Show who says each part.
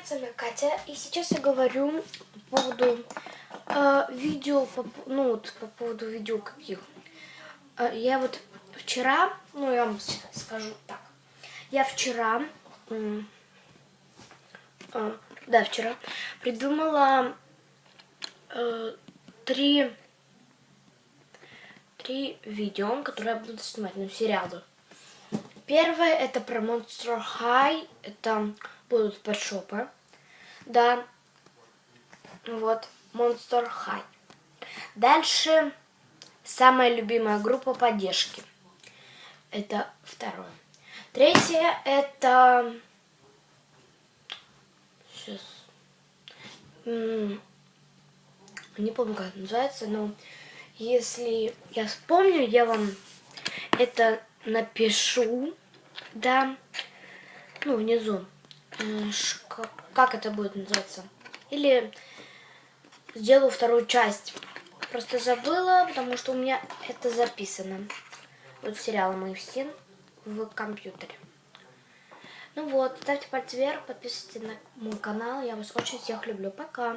Speaker 1: Привет, с вами Катя. И сейчас я говорю по поводу видео, по поводу видео каких. Я вот вчера, я вам скажу так. Я вчера, вчера придумала три видео, которые я буду снимать, сериалы. Первое это про Monster High, это будут пэтшопы, да, вот, Monster High. Дальше самая любимая группа поддержки, это второе. Третье это, сейчас, не помню, как это называется, но если я вспомню, я вам это напишу, да, внизу, как это будет называться, или сделаю вторую часть. Просто забыла, потому что у меня это записано. Вот сериалы мои все в компьютере. Ставьте пальцы вверх, подписывайтесь на мой канал. Я вас очень всех люблю. Пока!